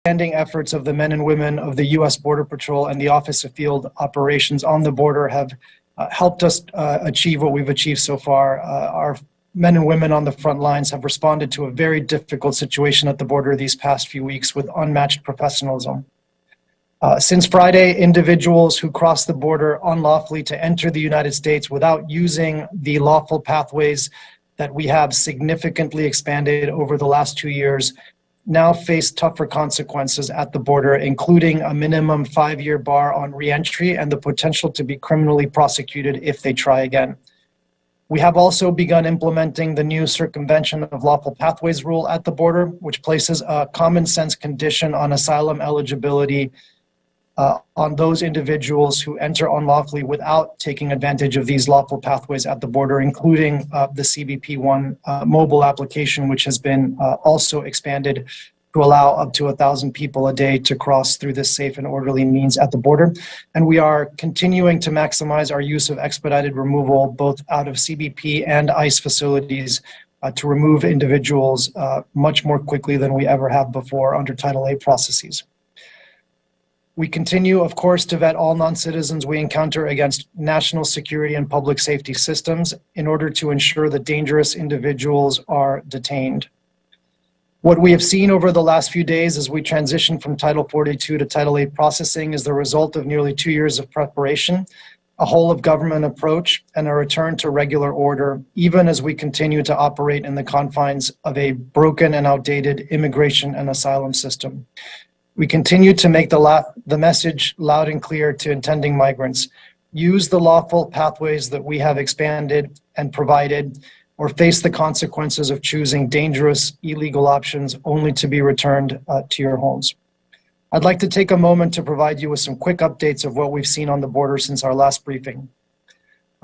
outstanding efforts of the men and women of the U.S. Border Patrol and the Office of Field Operations on the border have helped us achieve what we've achieved so far. Our men and women on the front lines have responded to a very difficult situation at the border these past few weeks with unmatched professionalism. Since Friday, individuals who cross the border unlawfully to enter the United States without using the lawful pathways that we have significantly expanded over the last 2 years now face tougher consequences at the border, including a minimum 5-year bar on reentry and the potential to be criminally prosecuted if they try again. We have also begun implementing the new circumvention of lawful pathways rule at the border, which places a common sense condition on asylum eligibility on those individuals who enter unlawfully without taking advantage of these lawful pathways at the border, including the CBP-1 mobile application, which has been also expanded to allow up to 1,000 people a day to cross through this safe and orderly means at the border. And we are continuing to maximize our use of expedited removal, both out of CBP and ICE facilities, to remove individuals much more quickly than we ever have before under Title A processes. We continue, of course, to vet all non-citizens we encounter against national security and public safety systems in order to ensure that dangerous individuals are detained. What we have seen over the last few days as we transition from Title 42 to Title 8 processing is the result of nearly 2 years of preparation, a whole-of-government approach, and a return to regular order, even as we continue to operate in the confines of a broken and outdated immigration and asylum system. We continue to make the message loud and clear to intending migrants. Use the lawful pathways that we have expanded and provided, or face the consequences of choosing dangerous, illegal options only to be returned to your homes. I'd like to take a moment to provide you with some quick updates of what we've seen on the border since our last briefing.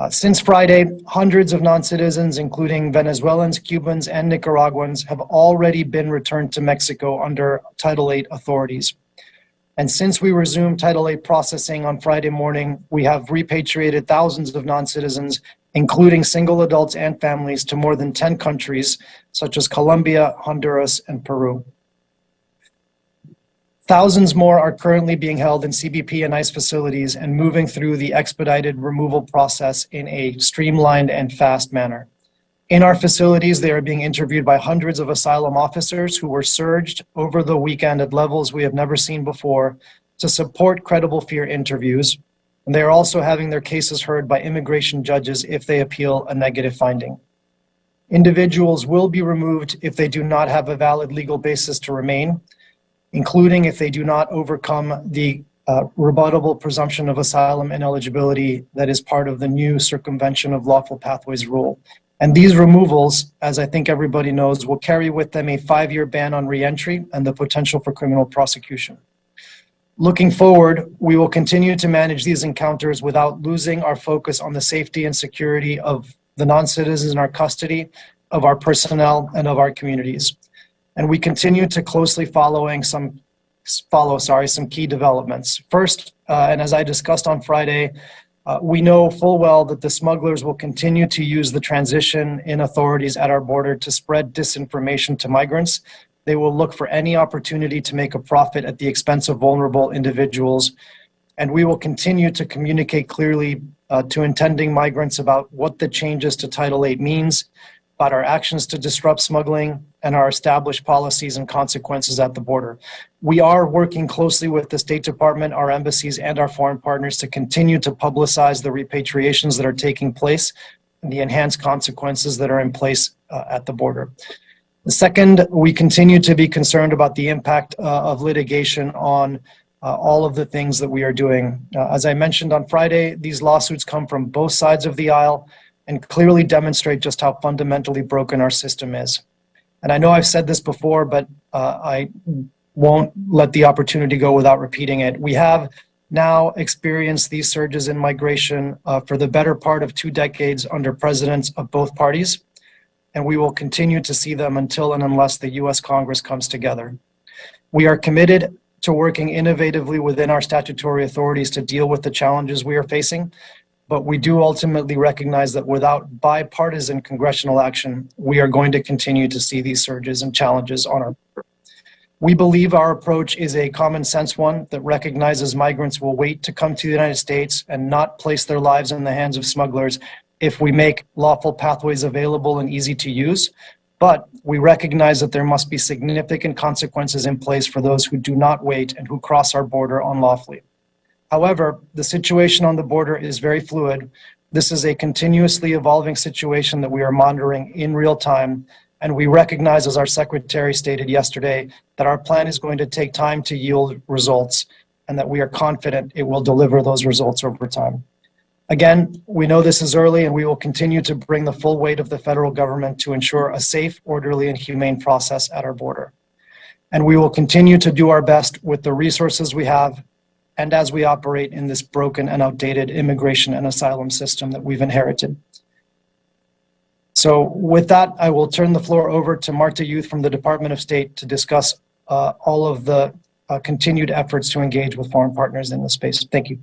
Since Friday, hundreds of non-citizens, including Venezuelans, Cubans, and Nicaraguans, have already been returned to Mexico under Title 8 authorities. And since we resumed Title 8 processing on Friday morning, we have repatriated thousands of non-citizens, including single adults and families, to more than 10 countries, such as Colombia, Honduras, and Peru. Thousands more are currently being held in CBP and ICE facilities and moving through the expedited removal process in a streamlined and fast manner. In our facilities, they are being interviewed by hundreds of asylum officers who were surged over the weekend at levels we have never seen before to support credible fear interviews. And they are also having their cases heard by immigration judges if they appeal a negative finding. Individuals will be removed if they do not have a valid legal basis to remain, including if they do not overcome the rebuttable presumption of asylum ineligibility that is part of the new circumvention of lawful pathways rule. And these removals, as I think everybody knows, will carry with them a 5-year ban on reentry and the potential for criminal prosecution. Looking forward, we will continue to manage these encounters without losing our focus on the safety and security of the non-citizens in our custody, of our personnel, and of our communities. And we continue to closely follow some key developments. First, and as I discussed on Friday, we know full well that the smugglers will continue to use the transition in authorities at our border to spread disinformation to migrants. They will look for any opportunity to make a profit at the expense of vulnerable individuals. And we will continue to communicate clearly to intending migrants about what the changes to Title 8 means, about our actions to disrupt smuggling, and our established policies and consequences at the border. We are working closely with the State Department, our embassies, and our foreign partners to continue to publicize the repatriations that are taking place and the enhanced consequences that are in place at the border. The second, we continue to be concerned about the impact of litigation on all of the things that we are doing. As I mentioned on Friday, these lawsuits come from both sides of the aisle and clearly demonstrate just how fundamentally broken our system is. And I know I've said this before, but I won't let the opportunity go without repeating it. We have now experienced these surges in migration for the better part of 2 decades under presidents of both parties, and we will continue to see them until and unless the US Congress comes together. We are committed to working innovatively within our statutory authorities to deal with the challenges we are facing, but we do ultimately recognize that without bipartisan congressional action, we are going to continue to see these surges and challenges on our border. We believe our approach is a common sense one that recognizes migrants will wait to come to the United States and not place their lives in the hands of smugglers if we make lawful pathways available and easy to use. But we recognize that there must be significant consequences in place for those who do not wait and who cross our border unlawfully. However, the situation on the border is very fluid. This is a continuously evolving situation that we are monitoring in real time. And we recognize, as our secretary stated yesterday, that our plan is going to take time to yield results and that we are confident it will deliver those results over time. Again, we know this is early and we will continue to bring the full weight of the federal government to ensure a safe, orderly, and humane process at our border. And we will continue to do our best with the resources we have and as we operate in this broken and outdated immigration and asylum system that we've inherited. So with that, I will turn the floor over to Marta Youth from the Department of State to discuss all of the continued efforts to engage with foreign partners in this space. Thank you.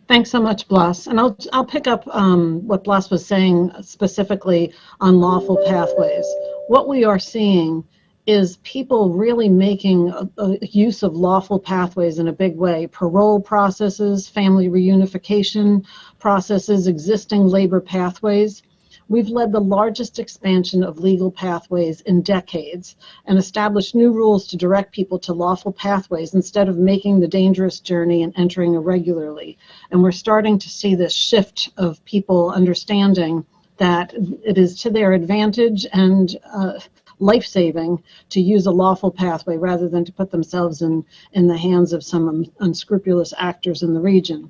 Thanks so much, Blas. And I'll pick up what Blas was saying specifically on lawful pathways. What we are seeing is people really making a use of lawful pathways in a big way. Parole processes, family reunification processes, existing labor pathways. We've led the largest expansion of legal pathways in decades and established new rules to direct people to lawful pathways instead of making the dangerous journey and entering irregularly. And we're starting to see this shift of people understanding that it is to their advantage and life-saving to use a lawful pathway rather than to put themselves in the hands of some unscrupulous actors in the region.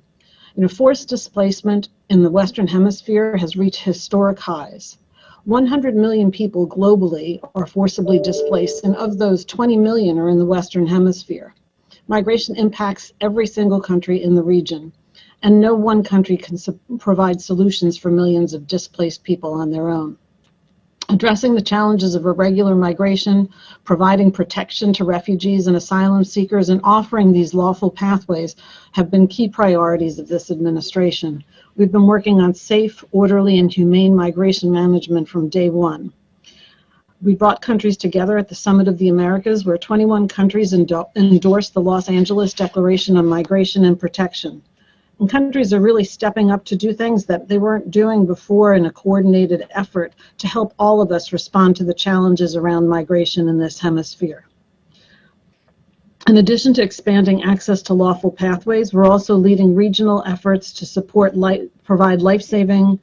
You know, forced displacement in the Western Hemisphere has reached historic highs. 100 million people globally are forcibly displaced, and of those, 20 million are in the Western Hemisphere. Migration impacts every single country in the region, and no one country can provide solutions for millions of displaced people on their own. Addressing the challenges of irregular migration, providing protection to refugees and asylum seekers, and offering these lawful pathways have been key priorities of this administration. We've been working on safe, orderly, and humane migration management from day one. We brought countries together at the Summit of the Americas, where 21 countries endorsed the Los Angeles Declaration on Migration and Protection. And countries are really stepping up to do things that they weren't doing before in a coordinated effort to help all of us respond to the challenges around migration in this hemisphere. In addition to expanding access to lawful pathways, we're also leading regional efforts to support provide life-saving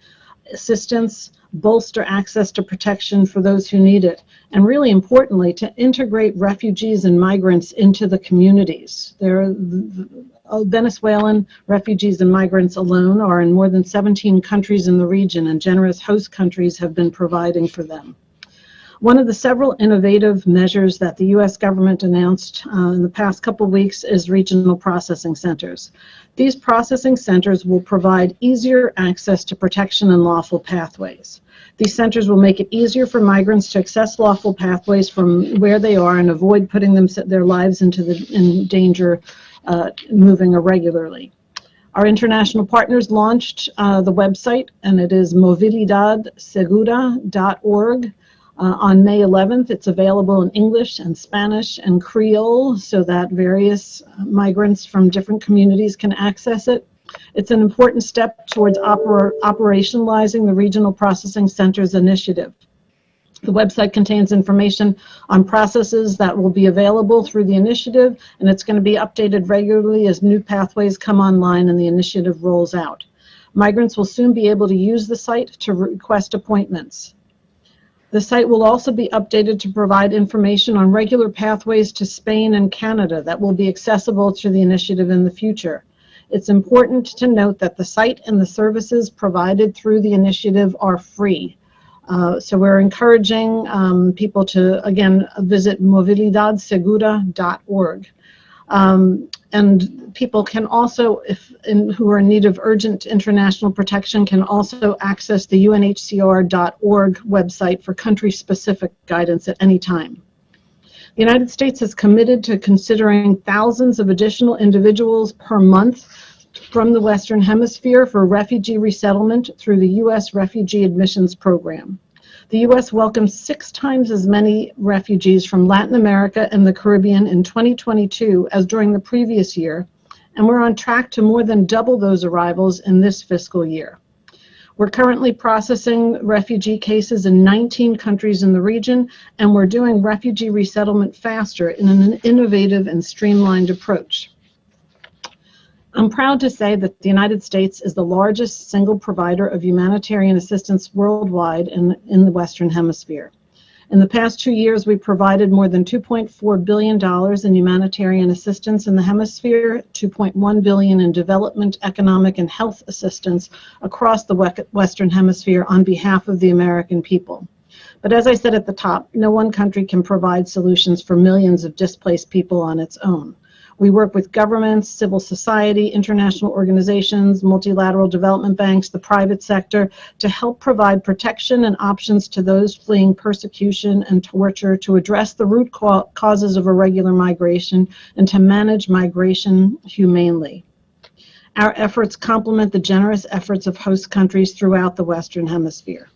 assistance, bolster access to protection for those who need it, and really importantly, to integrate refugees and migrants into the communities. Venezuelan refugees and migrants alone are in more than 17 countries in the region, and generous host countries have been providing for them. One of the several innovative measures that the U.S. government announced in the past couple of weeks is regional processing centers. These processing centers will provide easier access to protection and lawful pathways. These centers will make it easier for migrants to access lawful pathways from where they are and avoid putting their lives in danger moving irregularly. Our international partners launched the website, and it is movilidadsegura.org. On May 11th, it's available in English and Spanish and Creole so that various migrants from different communities can access it. It's an important step towards operationalizing the Regional Processing Centers initiative. The website contains information on processes that will be available through the initiative, and it's going to be updated regularly as new pathways come online and the initiative rolls out. Migrants will soon be able to use the site to request appointments. The site will also be updated to provide information on regular pathways to Spain and Canada that will be accessible through the initiative in the future. It's important to note that the site and the services provided through the initiative are free. So we're encouraging people to, again, visit movilidadsegura.org. And people can also, who are in need of urgent international protection, can also access the UNHCR.org website for country-specific guidance at any time. The United States is committed to considering thousands of additional individuals per month from the Western Hemisphere for refugee resettlement through the U.S. Refugee Admissions Program. The U.S. welcomed 6 times as many refugees from Latin America and the Caribbean in 2022 as during the previous year, and we're on track to more than double those arrivals in this fiscal year. We're currently processing refugee cases in 19 countries in the region, and we're doing refugee resettlement faster in an innovative and streamlined approach. I'm proud to say that the United States is the largest single provider of humanitarian assistance worldwide in the Western Hemisphere. In the past 2 years, we provided more than $2.4 billion in humanitarian assistance in the hemisphere, $2.1 billion in development, economic, and health assistance across the Western Hemisphere on behalf of the American people. But as I said at the top, no one country can provide solutions for millions of displaced people on its own. We work with governments, civil society, international organizations, multilateral development banks, the private sector, to help provide protection and options to those fleeing persecution and torture, to address the root causes of irregular migration, and to manage migration humanely. Our efforts complement the generous efforts of host countries throughout the Western Hemisphere.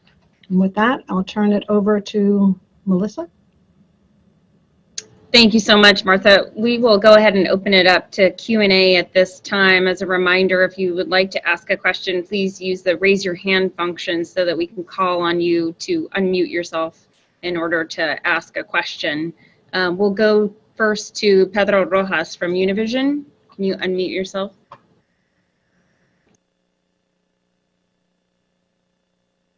And with that, I'll turn it over to Melissa. Thank you so much, Martha. We will go ahead and open it up to Q&A at this time. As a reminder, if you would like to ask a question, please use the raise your hand function so that we can call on you to unmute yourself in order to ask a question. We'll go first to Pedro Rojas from Univision. Can you unmute yourself?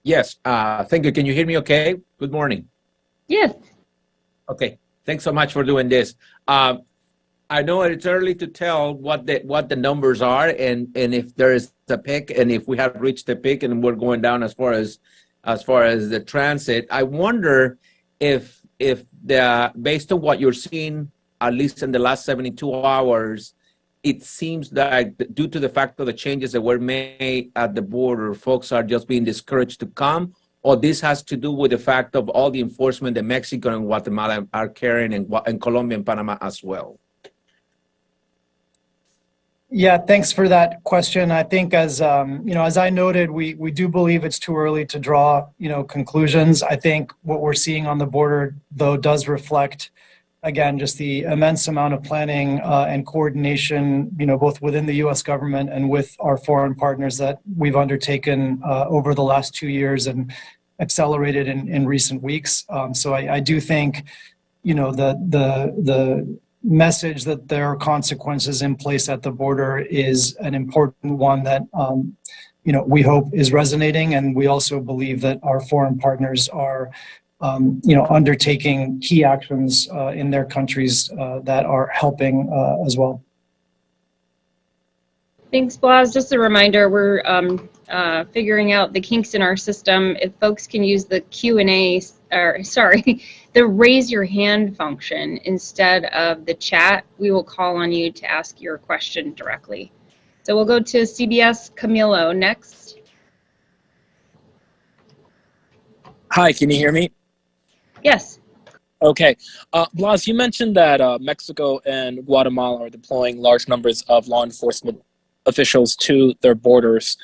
Yes, thank you. Can you hear me okay? Good morning. Yes. Okay. Thanks so much for doing this. I know it's early to tell what the numbers are and if there is a peak and if we have reached the peak and we're going down as far as the transit. I wonder if based on what you're seeing, at least in the last 72 hours, it seems that due to the fact of the changes that were made at the border, folks are just being discouraged to come. Or this has to do with the fact of all the enforcement that Mexico and Guatemala are carrying, and Colombia and Panama as well? Yeah, thanks for that question. I think as as I noted, we do believe it's too early to draw conclusions. I think what we're seeing on the border, though, does reflect, again, just the immense amount of planning and coordination, both within the U.S. government and with our foreign partners that we've undertaken over the last 2 years and accelerated in recent weeks. So I do think, the message that there are consequences in place at the border is an important one that, we hope is resonating. And we also believe that our foreign partners are undertaking key actions in their countries that are helping as well. Thanks, Blas. Just a reminder, we're figuring out the kinks in our system. If folks can use the Q&A, the raise your hand function instead of the chat, we will call on you to ask your question directly. So we'll go to CBS Camilo next. Hi, can you hear me? Yes. Okay. Blas, you mentioned that Mexico and Guatemala are deploying large numbers of law enforcement officials to their borders.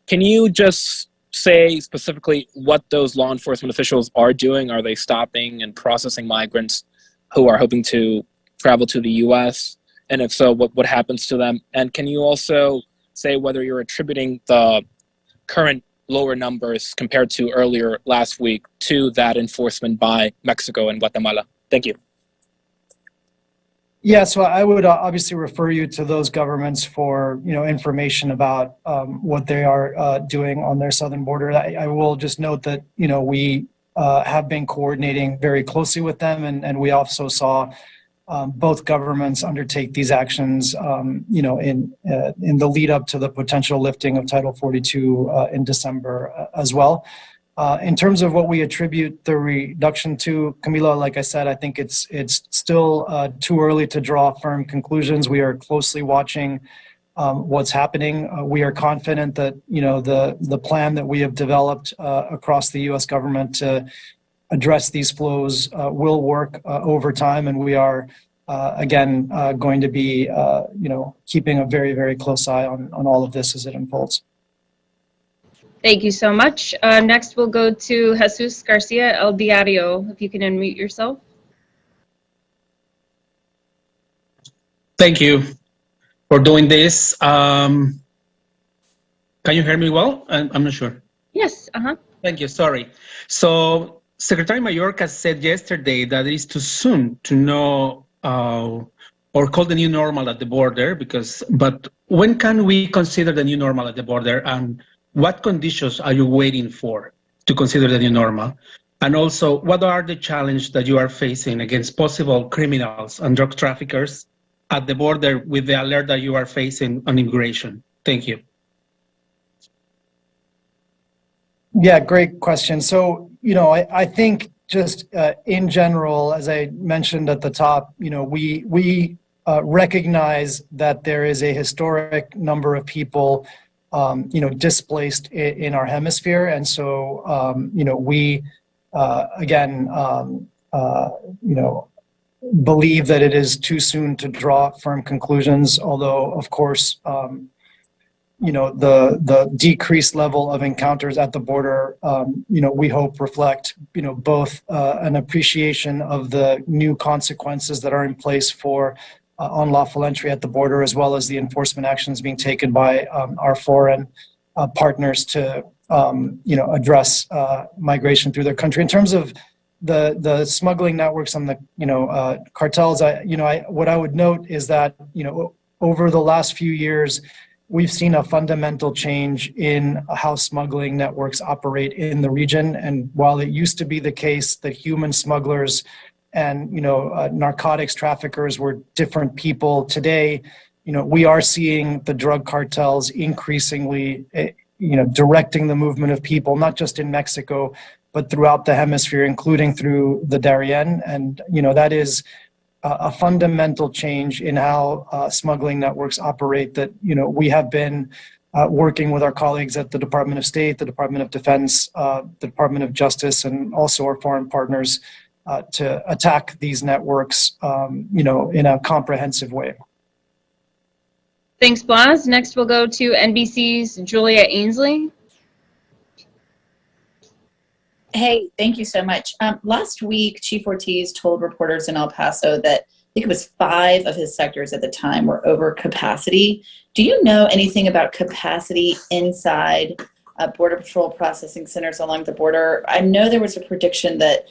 Can you just say specifically what those law enforcement officials are doing? Are they stopping and processing migrants who are hoping to travel to the U.S.? And if so, what happens to them? And can you also say whether you're attributing the current lower numbers compared to earlier last week to that enforcement by Mexico and Guatemala? Thank you. Yeah, so I would obviously refer you to those governments for information about what they are doing on their southern border. I will just note that we have been coordinating very closely with them, and we also saw both governments undertake these actions, in the lead up to the potential lifting of Title 42 in December as well. In terms of what we attribute the reduction to, Camila, like I said, I think it's still too early to draw firm conclusions. We are closely watching what's happening. We are confident that the plan that we have developed across the U.S. government to address these flows will work over time, and we are again going to be keeping a very, very close eye on all of this as it unfolds. Thank you so much. Next, we'll go to Jesus Garcia El Diario. If you can unmute yourself. Thank you for doing this. Can you hear me well? I'm not sure. Yes. Thank you. Sorry. So Secretary Mayorkas said yesterday that it is too soon to know or call the new normal at the border, but when can we consider the new normal at the border, and what conditions are you waiting for to consider the new normal? And also, what are the challenges that you are facing against possible criminals and drug traffickers at the border with the alert that you are facing on immigration? Thank you. Yeah, great question. So, I think just in general, as I mentioned at the top, we recognize that there is a historic number of people, displaced in our hemisphere. And so, we, again, believe that it is too soon to draw firm conclusions, although, of course, the decreased level of encounters at the border, we hope reflect, both an appreciation of the new consequences that are in place for unlawful entry at the border, as well as the enforcement actions being taken by our foreign partners to, address migration through their country. In terms of the smuggling networks and the, cartels, what I would note is that, over the last few years, we've seen a fundamental change in how smuggling networks operate in the region. And while it used to be the case that human smugglers and, narcotics traffickers were different people, today, we are seeing the drug cartels increasingly, directing the movement of people, not just in Mexico, but throughout the hemisphere, including through the Darien. And, that is a fundamental change in how smuggling networks operate that, we have been working with our colleagues at the Department of State, the Department of Defense, the Department of Justice, and also our foreign partners to attack these networks, in a comprehensive way. Thanks, Blas. Next, we'll go to NBC's Julia Ainsley. Hey, thank you so much. Last week, Chief Ortiz told reporters in El Paso that I think it was 5 of his sectors at the time were over capacity. Do you know anything about capacity inside Border Patrol processing centers along the border? I know there was a prediction that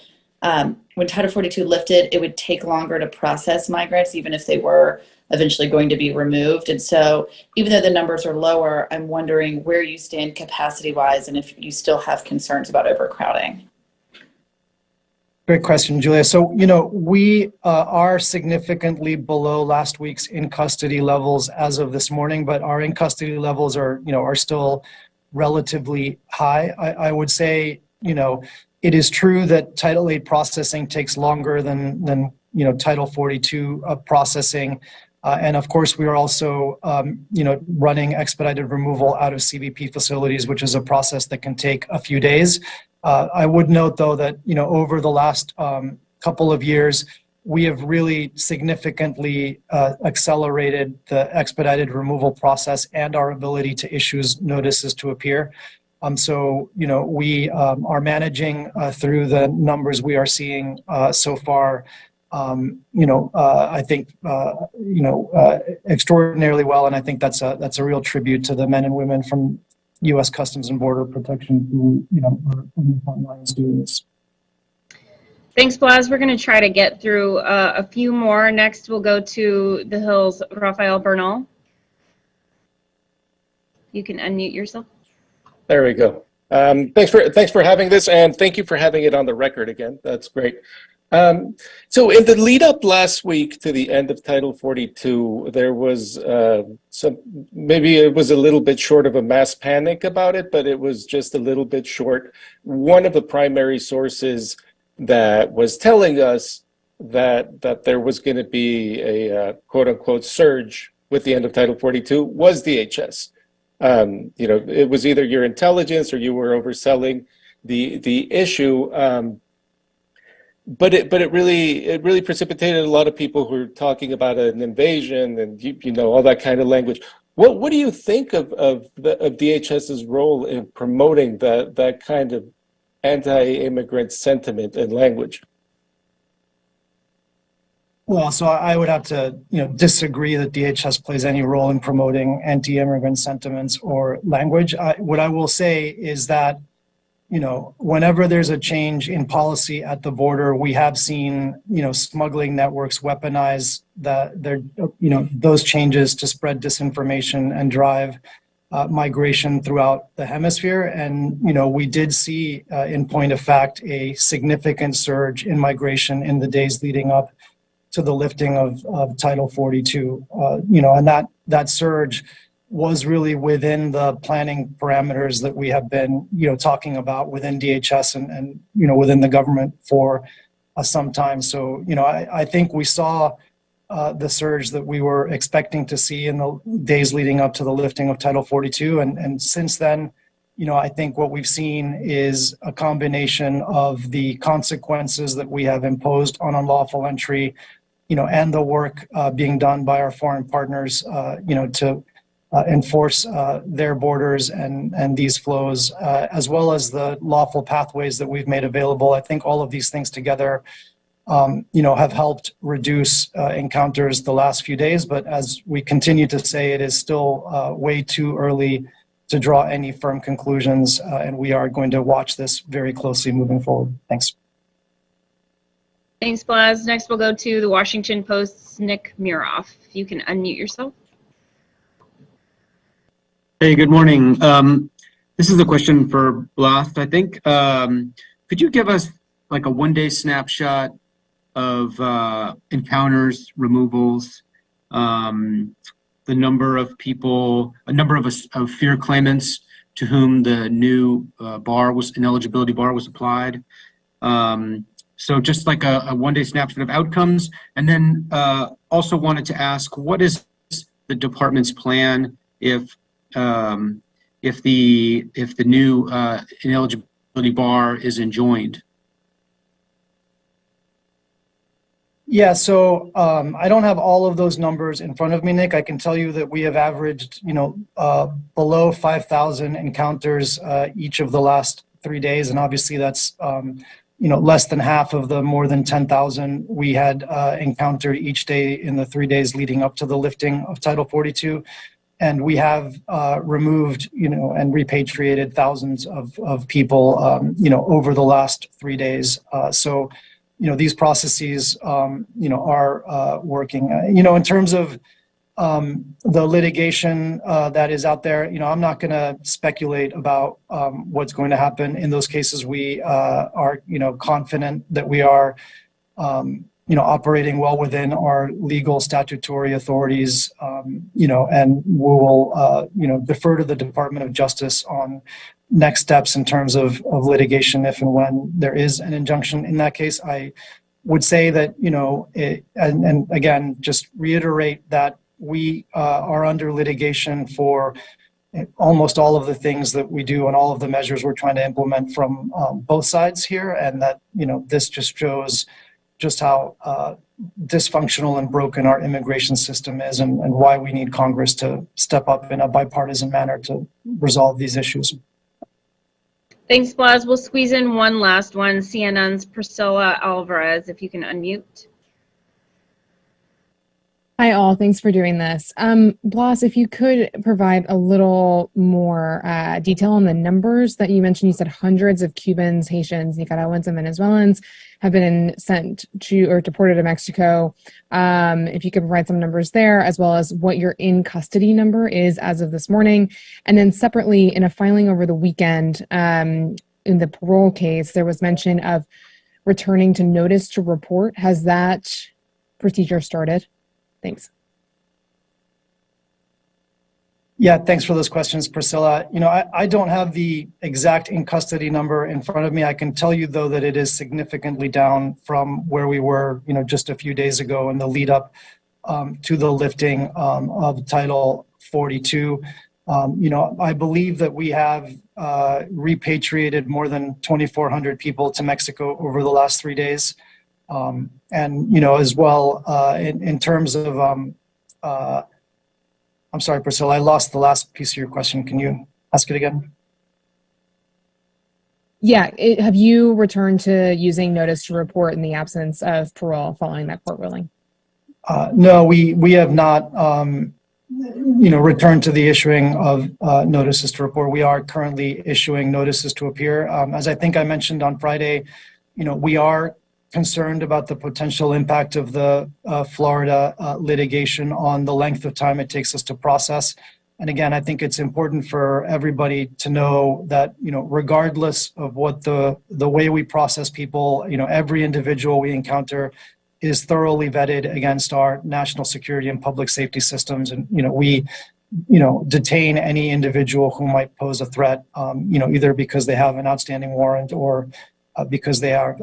when Title 42 lifted, it would take longer to process migrants, even if they were eventually going to be removed. And so even though the numbers are lower, I'm wondering where you stand capacity-wise and if you still have concerns about overcrowding. Great question, Julia. So, we are significantly below last week's in-custody levels as of this morning, but our in-custody levels are still relatively high. I would say, it is true that Title 8 processing takes longer than Title 42 processing. And of course, we are also, running expedited removal out of CBP facilities, which is a process that can take a few days. I would note, though, that, over the last couple of years, we have really significantly accelerated the expedited removal process and our ability to issue notices to appear. So, we are managing through the numbers we are seeing so far. I think, extraordinarily well, and I think that's a real tribute to the men and women from U.S. Customs and Border Protection who, are on the front lines doing this. Thanks, Blas. We're going to try to get through a few more. Next, we'll go to the Hills, Rafael Bernal. You can unmute yourself. There we go. Thanks for having this, and thank you for having it on the record again. That's great. So in the lead up last week to the end of Title 42, there was maybe it was a little bit short of a mass panic about it, but it was just a little bit short. One of the primary sources that was telling us that there was going to be a quote unquote surge with the end of Title 42 was DHS. It was either your intelligence or you were overselling the issue. But it really precipitated a lot of people who were talking about an invasion and all that kind of language. What do you think of DHS's role in promoting that kind of anti-immigrant sentiment and language? Well, so I would have to, disagree that DHS plays any role in promoting anti-immigrant sentiments or language. What I will say is that, whenever there's a change in policy at the border, we have seen, smuggling networks weaponize those changes to spread disinformation and drive migration throughout the hemisphere. And, we did see, in point of fact, a significant surge in migration in the days leading up to the lifting of Title 42, and that surge was really within the planning parameters that we have been, talking about within DHS and within the government for some time. So, I think we saw the surge that we were expecting to see in the days leading up to the lifting of Title 42, and since then, I think what we've seen is a combination of the consequences that we have imposed on unlawful entry, and the work being done by our foreign partners, to enforce their borders and these flows, as well as the lawful pathways that we've made available. I think all of these things together, have helped reduce encounters the last few days. But as we continue to say, it is still way too early to draw any firm conclusions, and we are going to watch this very closely moving forward. Thanks. Thanks, Blas. Next, we'll go to the Washington Post's Nick Miroff. If you can unmute yourself. Hey, good morning. This is a question for Blas, I think. Could you give us like a one-day snapshot of encounters, removals, the number of people, a number of fear claimants to whom the new ineligibility bar was applied? So just like a one-day snapshot of outcomes, and then also wanted to ask, what is the department's plan if the new ineligibility bar is enjoined? Yeah, so I don't have all of those numbers in front of me, Nick. I can tell you that we have averaged, below 5,000 encounters each of the last 3 days, and obviously that's less than half of the more than 10,000 we had encountered each day in the 3 days leading up to the lifting of Title 42. And we have removed, and repatriated thousands of people, over the last 3 days. So, these processes, are working. In terms of the litigation that is out there, I'm not going to speculate about what's going to happen in those cases. We are, confident that we are, operating well within our legal statutory authorities, and we will, defer to the Department of Justice on next steps in terms of litigation if and when there is an injunction in that case. I would say that, and again, just reiterate that we are under litigation for almost all of the things that we do and all of the measures we're trying to implement from both sides here, and that, this just shows just how dysfunctional and broken our immigration system is, and why we need Congress to step up in a bipartisan manner to resolve these issues. Thanks, Blas. We'll squeeze in one last one. CNN's Priscilla Alvarez, if you can unmute. Hi, all. Thanks for doing this. Blas, if you could provide a little more detail on the numbers that you mentioned. You said hundreds of Cubans, Haitians, Nicaraguans, and Venezuelans have been sent to or deported to Mexico. If you could provide some numbers there, as well as what your in custody number is as of this morning. And then separately, in a filing over the weekend, in the parole case, there was mention of returning to notice to report. Has that procedure started? Thanks. Yeah, thanks for those questions, Priscilla. I don't have the exact in custody number in front of me. I can tell you, though, that it is significantly down from where we were, just a few days ago in the lead up to the lifting of Title 42. I believe that we have repatriated more than 2,400 people to Mexico over the last 3 days. And, as well, in terms of I'm sorry, Priscilla, I lost the last piece of your question. Can you ask it again? Yeah, have you returned to using notice to report in the absence of parole following that court ruling? No, we have not, returned to the issuing of notices to report. We are currently issuing notices to appear. As I think I mentioned on Friday, we are concerned about the potential impact of the Florida litigation on the length of time it takes us to process. And again, I think it's important for everybody to know that, regardless of what the way we process people, every individual we encounter is thoroughly vetted against our national security and public safety systems. And, we, detain any individual who might pose a threat, either because they have an outstanding warrant or because they have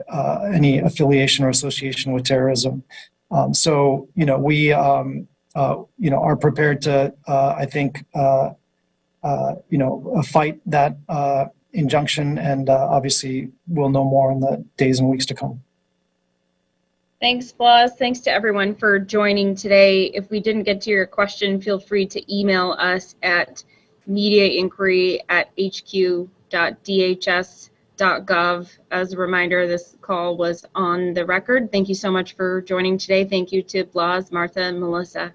any affiliation or association with terrorism. So, we, are prepared to, I think, fight that injunction, and obviously we'll know more in the days and weeks to come. Thanks, Blas. Thanks to everyone for joining today. If we didn't get to your question, feel free to email us at mediainquiry@hq.dhs.gov. As a reminder, this call was on the record. Thank you so much for joining today. Thank you to Blas, Martha, and Melissa.